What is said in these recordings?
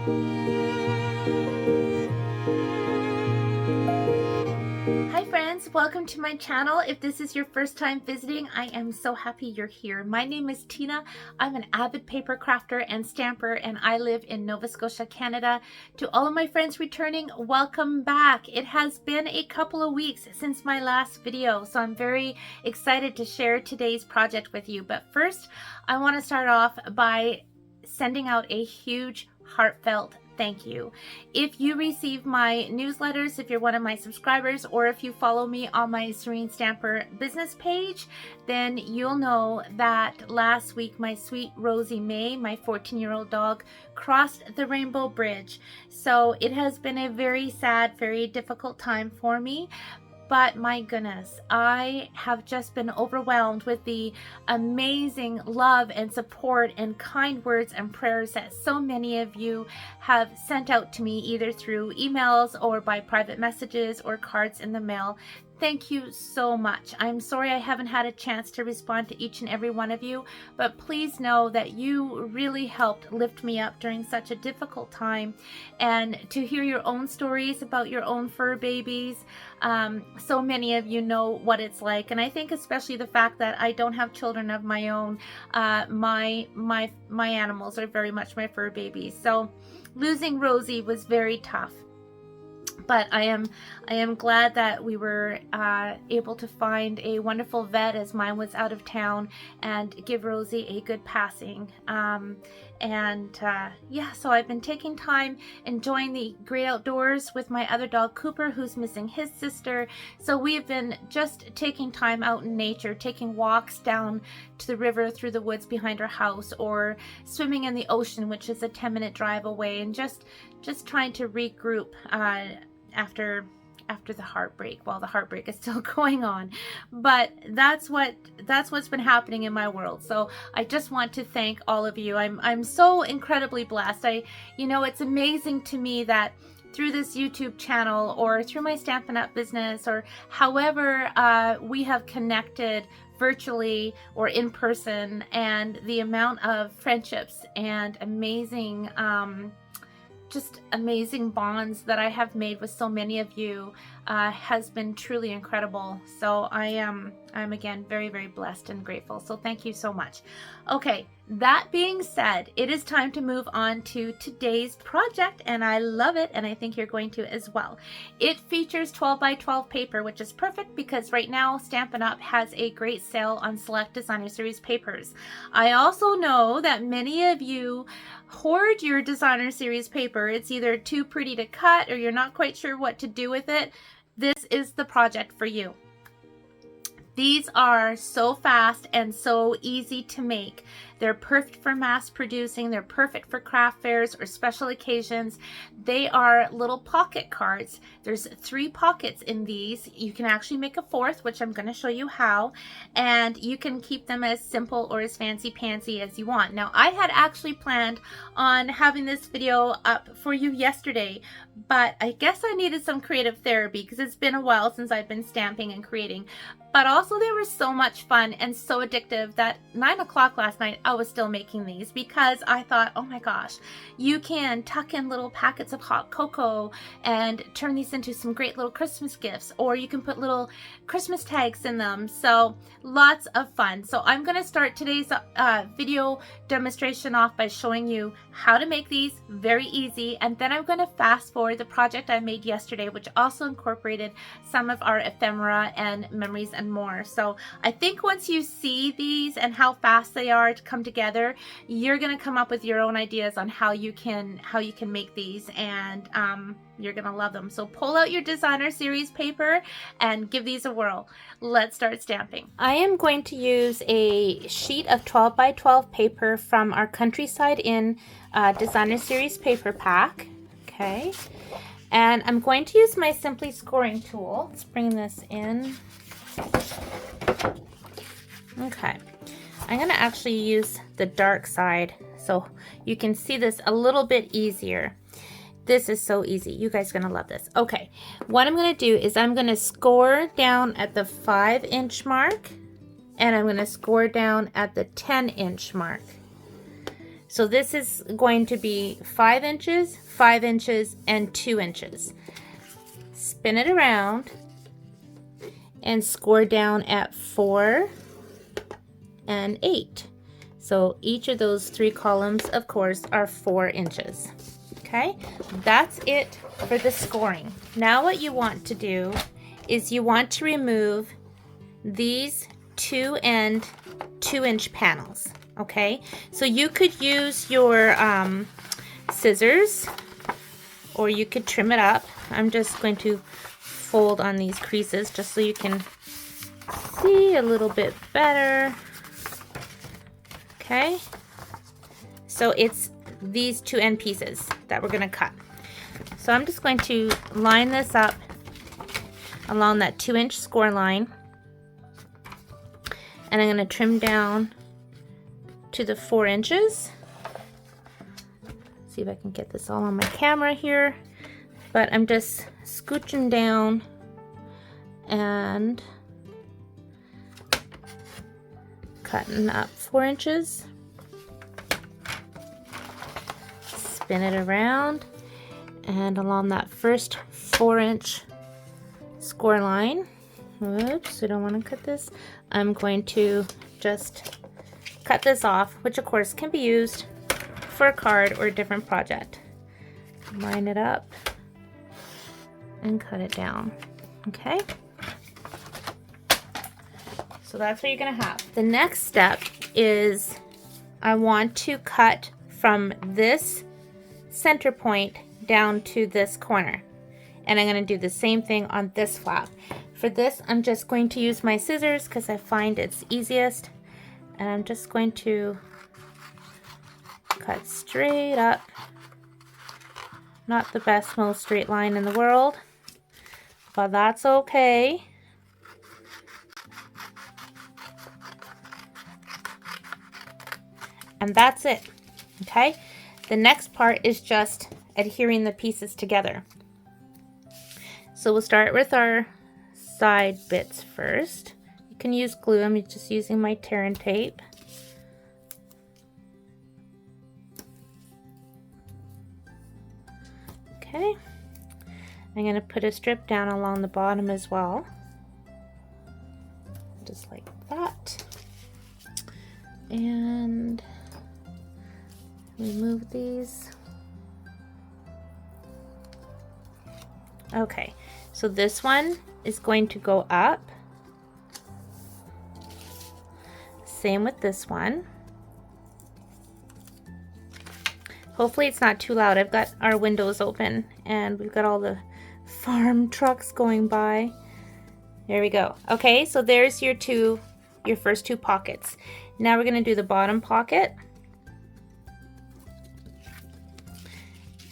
Hi friends, welcome to my channel. If this is your first time visiting, I am so happy you're here. My name is Tina. I'm an avid paper crafter and stamper, and I live in Nova Scotia, Canada. To all of my friends returning, welcome back. It has been a couple of weeks since my last video, so I'm very excited to share today's project with you. But first, I want to start off by sending out a huge heartfelt thank you. If you receive my newsletters, if you're one of my subscribers, or if you follow me on my Serene Stamper business page, then you'll know that last week my sweet Rosie May, my 14-year-old dog, crossed the Rainbow Bridge. So it has been a very sad, very difficult time for me. But my goodness, I have just been overwhelmed with the amazing love and support and kind words and prayers that so many of you have sent out to me, either through emails or by private messages or cards in the mail. Thank you so much. I'm sorry I haven't had a chance to respond to each and every one of you, but please know that you really helped lift me up during such a difficult time. And to hear your own stories about your own fur babies, so many of you know what it's like. And I think especially the fact that I don't have children of my own, my animals are very much my fur babies. So losing Rosie was very tough. But I am glad that we were able to find a wonderful vet, as mine was out of town, and give Rosie a good passing. Yeah, so I've been taking time enjoying the great outdoors with my other dog Cooper, who's missing his sister. So we have been just taking time out in nature, taking walks down to the river through the woods behind our house, or swimming in the ocean, which is a 10-minute drive away, and just trying to regroup after the heartbreak, while the heartbreak is still going on. But that's what's been happening in my world. So I just want to thank all of you. I'm so incredibly blessed. It's amazing to me that through this YouTube channel, or through my Stampin' Up business, or however we have connected virtually or in person, and the amount of friendships and amazing just amazing bonds that I have made with so many of you has been truly incredible. So I'm again very, very blessed and grateful. So thank you so much. Okay, that being said, it is time to move on to today's project, and I love it, and I think you're going to as well. It features 12 by 12 paper, which is perfect because right now Stampin' Up has a great sale on select designer series papers. I also know that many of you hoard your designer series paper. It's either too pretty to cut, or you're not quite sure what to do with it. This is the project for you. These are so fast and so easy to make. They're perfect for mass producing. They're perfect for craft fairs or special occasions. They are little pocket cards. There's 3 pockets in these. You can actually make a 4th, which I'm going to show you how. And you can keep them as simple or as fancy-pantsy as you want. Now, I had actually planned on having this video up for you yesterday, but I guess I needed some creative therapy because it's been a while since I've been stamping and creating. But also they were so much fun and so addictive that 9 o'clock last night I was still making these, because I thought, oh my gosh, you can tuck in little packets of hot cocoa and turn these into some great little Christmas gifts, or you can put little Christmas tags in them. So lots of fun. So I'm going to start today's video demonstration off by showing you how to make these, very easy, and then I'm going to fast forward the project I made yesterday, which also incorporated some of our ephemera and memories and more. So I think once you see these and how fast they are to come together, you're going to come up with your own ideas on how you can make these, and you're going to love them. So pull out your designer series paper and give these a whirl. Let's start stamping. I am going to use a sheet of 12 by 12 paper from our Countryside Inn designer series paper pack. Okay. And I'm going to use my Simply scoring tool. Let's bring this in. Okay. I'm going to actually use the dark side so you can see this a little bit easier. This is so easy. You guys are going to love this. Okay. What I'm going to do is I'm going to score down at the 5-inch mark, and I'm going to score down at the 10-inch mark. So this is going to be 5 inches, 5 inches, and 2 inches. Spin it around and score down at 4 and 8. So each of those 3 columns, of course, are 4 inches. Okay, that's it for the scoring. Now what you want to do is you want to remove these 2-end 2-inch panels. Okay, so you could use your scissors, or you could trim it up. I'm just going to fold on these creases just so you can see a little bit better. Okay, so it's these 2 end pieces that we're going to cut. So I'm just going to line this up along that 2-inch score line, and I'm going to trim down to the 4 inches. See if I can get this all on my camera here, but I'm just scooching down and cutting up 4 inches. Spin it around, and along that first 4-inch score line, whoops, I don't want to cut this. I'm going to just cut this off, which of course can be used for a card or a different project. Line it up and cut it down. Okay, so that's what you're gonna have. The next step is I want to cut from this center point down to this corner, and I'm going to do the same thing on this flap. For this, I'm just going to use my scissors because I find it's easiest, and I'm just going to cut straight up. Not the best, most straight line in the world, but that's okay. And that's it. Okay, the next part is just adhering the pieces together. So we'll start with our side bits first. You can use glue. I'm just using my tear and tape. Okay, I'm going to put a strip down along the bottom as well, just like that, and remove these. Okay, so this one is going to go up. Same with this one. Hopefully it's not too loud. I've got our windows open and we've got all the farm trucks going by. There we go. Okay, so there's your first 2 pockets. Now we're going to do the bottom pocket.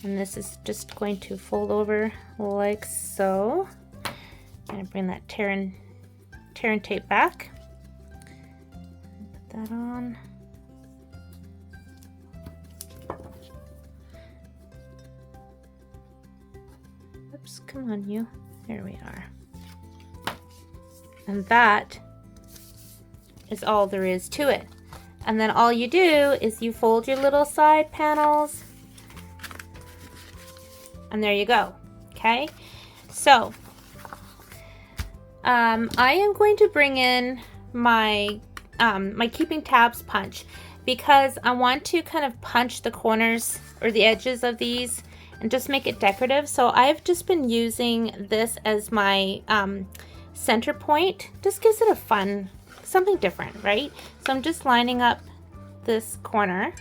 And this is just going to fold over like so. And bring that tear and tape back. Put that on. Oops, come on you. There we are. And that is all there is to it. And then all you do is you fold your little side panels, and there you go. Okay, so I am going to bring in my my keeping tabs punch, because I want to kind of punch the corners or the edges of these and just make it decorative. So I've just been using this as my center point. Just gives it a fun, something different, right? So I'm just lining up this corner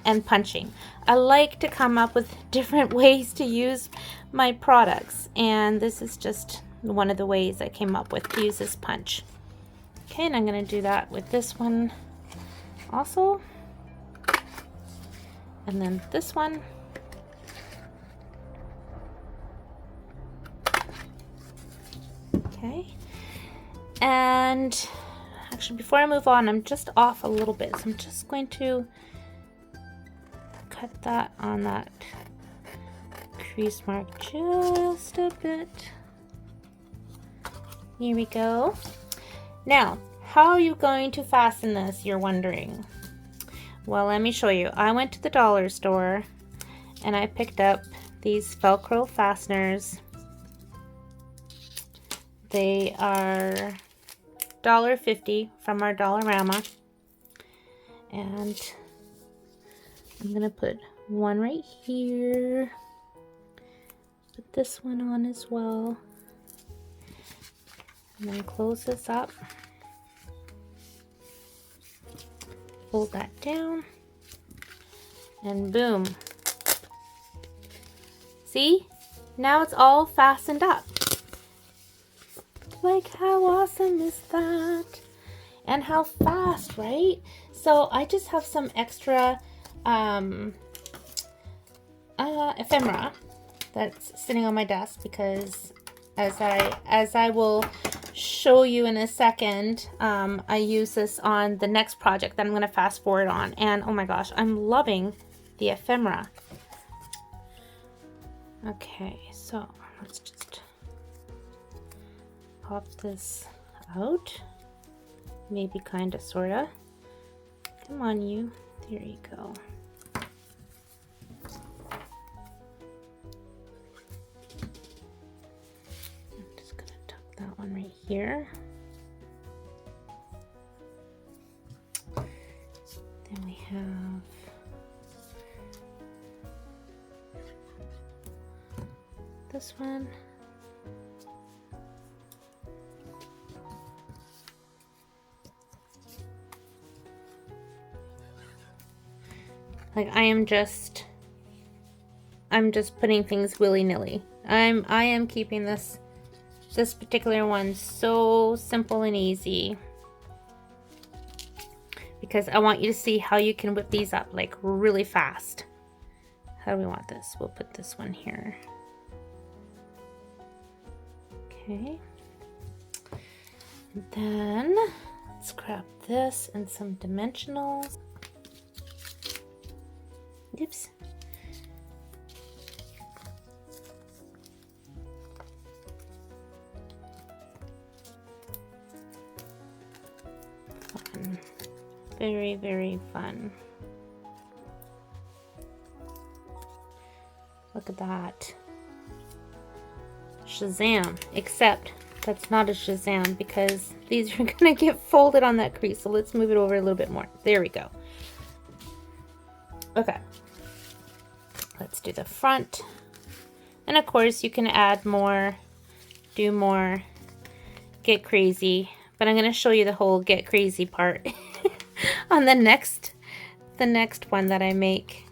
and punching. I like to come up with different ways to use my products, and this is just one of the ways I came up with to use this punch. Okay, and I'm going to do that with this one also, and then this one. Okay, and actually before I move on, I'm just off a little bit, so I'm just going to cut that on that crease mark just a bit. Here we go. Now, how are you going to fasten this, you're wondering? Well, let me show you. I went to the dollar store and I picked up these Velcro fasteners. They are $1.50 from our Dollarama. And I'm gonna put one right here. Put this one on as well. And then close this up. Fold that down. And boom. See? Now it's all fastened up. Like, how awesome is that? And how fast, right? So I just have some extra ephemera that's sitting on my desk because as I will show you in a second, I use this on the next project that I'm going to fast forward on, and oh my gosh, I'm loving the ephemera. Okay, so let's just pop this out. Maybe kinda sorta. Come on, you. There you go. I'm just gonna tuck that one right here. Then we have this one. Like, I'm just putting things willy-nilly. I am keeping this particular one so simple and easy because I want you to see how you can whip these up like really fast. How do we want this? We'll put this one here. Okay. And then let's grab this and some dimensionals. Oops. Fun. Very, very fun. Look at that. Shazam. Except that's not a Shazam because these are gonna get folded on that crease. So let's move it over a little bit more. There we go. Okay. Let's do the front. And of course you can add more, do more, get crazy. But I'm going to show you the whole get crazy part on the next one that I make.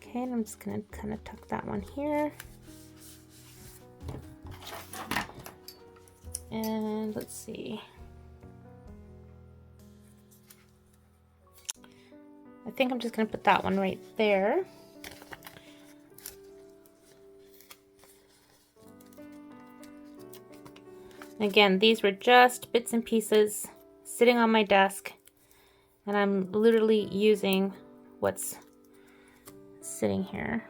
Okay, and I'm just going to kind of tuck that one here. And let's see. I think I'm just going to put that one right there. Again, these were just bits and pieces sitting on my desk, and I'm literally using what's sitting here.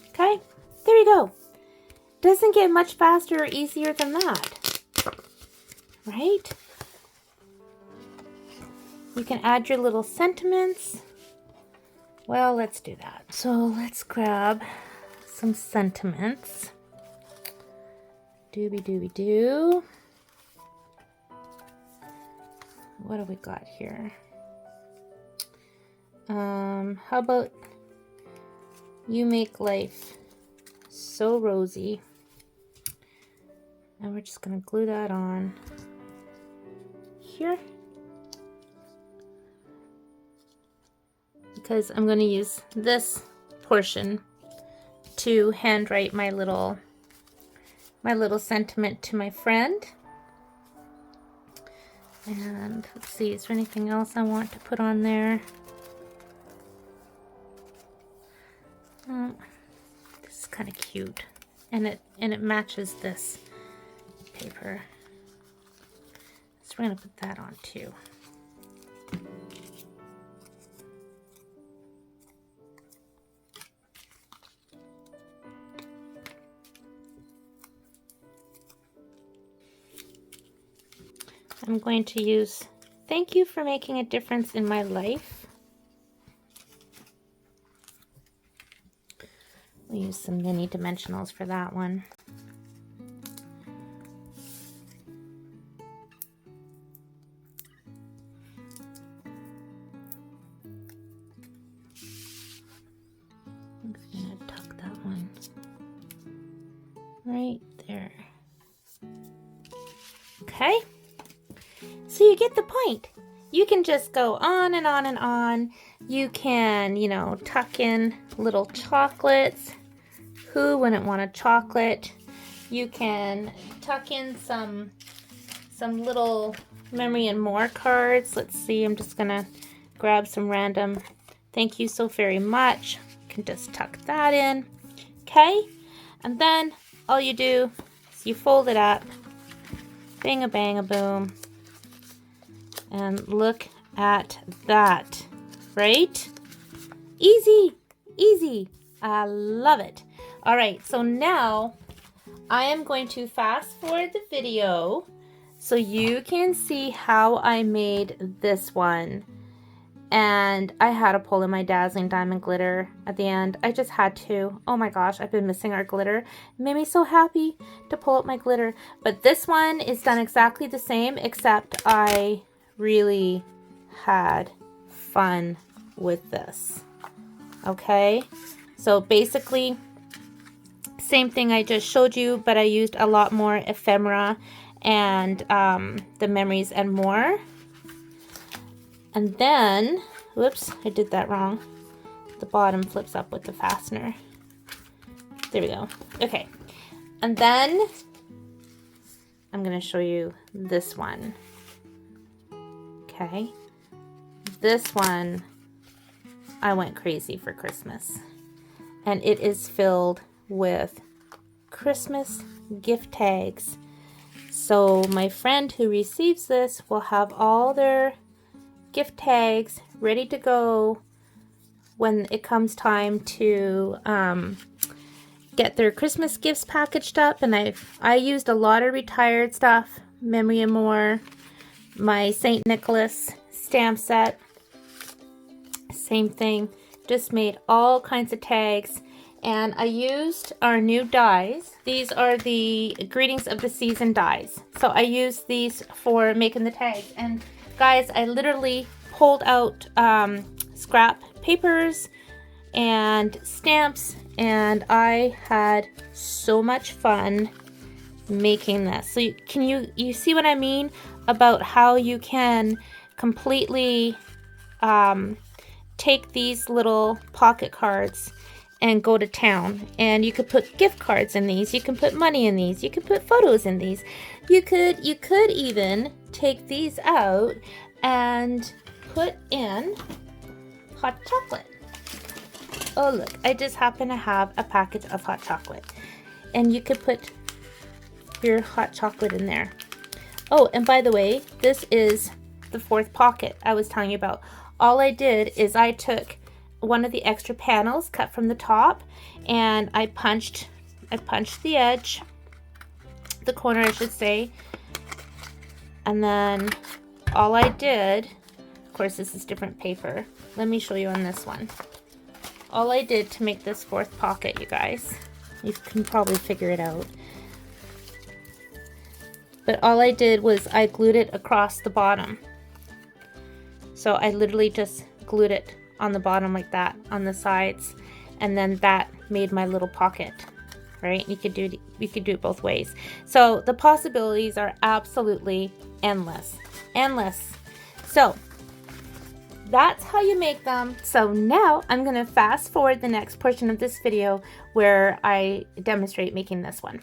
Okay, there you go. Doesn't get much faster or easier than that, right? You can add your little sentiments. Well, let's do that. So let's grab some sentiments. Doobie doobie doo. What do we got here? How about you make life so rosy? And we're just gonna glue that on here. Because I'm going to use this portion to handwrite my little sentiment to my friend. And let's see, is there anything else I want to put on there? This is kind of cute, and it matches this paper, so we're going to put that on too. I'm going to use "Thank you for making a difference in my life." We'll use some mini dimensionals for that one. I'm going to tuck that one right there. Okay, so you get the point. You can just go on and on and on. You can, you know, tuck in little chocolates. Who wouldn't want a chocolate? You can tuck in some little memory and more cards. Let's see, I'm just gonna grab some random "Thank you so very much." You can just tuck that in. Okay, and then all you do is you fold it up. Bang a bang a boom. And look at that, right? Easy, easy. I love it. All right, so now I am going to fast forward the video so you can see how I made this one. And I had to pull in my dazzling diamond glitter at the end. I just had to. Oh my gosh, I've been missing our glitter. It made me so happy to pull out my glitter. But this one is done exactly the same, except I really had fun with this. Okay, so basically same thing I just showed you, but I used a lot more ephemera and the memories and more. And then, whoops, I did that wrong. The bottom flips up with the fastener. There we go. Okay. And then I'm going to show you this one. Okay. This one, I went crazy for Christmas. And it is filled with Christmas gift tags. So my friend who receives this will have all their gift tags ready to go when it comes time to get their Christmas gifts packaged up. And I used a lot of retired stuff, memory and more, my St. Nicholas stamp set, same thing, just made all kinds of tags. And I used our new dies. These are the Greetings of the Season dies. So I used these for making the tags. And guys, I literally pulled out scrap papers and stamps, and I had so much fun making this. So you see what I mean about how you can completely take these little pocket cards and go to town, and you could put gift cards in these, you can put money in these, you can put photos in these, you could even take these out and put in hot chocolate. Oh look, I just happen to have a package of hot chocolate, and you could put your hot chocolate in there. Oh, and by the way, this is the fourth pocket I was telling you about. All I did is I took one of the extra panels cut from the top, and I punched the edge, the corner I should say, and then all I did, of course this is different paper, let me show you on this one. All I did to make this fourth pocket, you guys, you can probably figure it out, but all I did was I glued it across the bottom. So I literally just glued it on the bottom like that, on the sides, and then that made my little pocket, right? You could do it both ways. So the possibilities are absolutely endless. So that's how you make them. So now I'm going to fast forward the next portion of this video where I demonstrate making this one.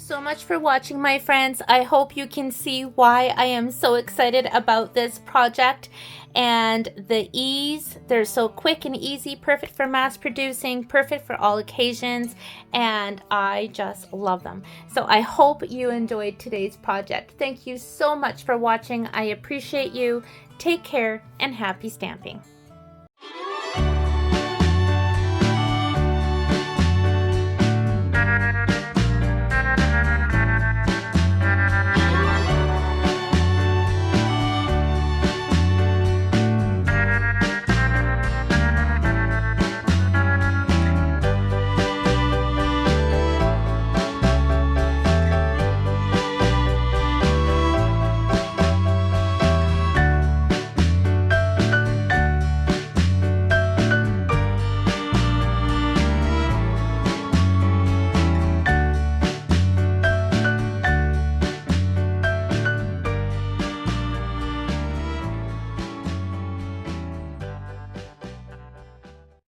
so much for watching, my friends. I hope you can see why I am so excited about this project and the ease. They're so quick and easy, perfect for mass producing, perfect for all occasions, and I just love them. So I hope you enjoyed today's project. Thank you so much for watching. I appreciate you. Take care and happy stamping.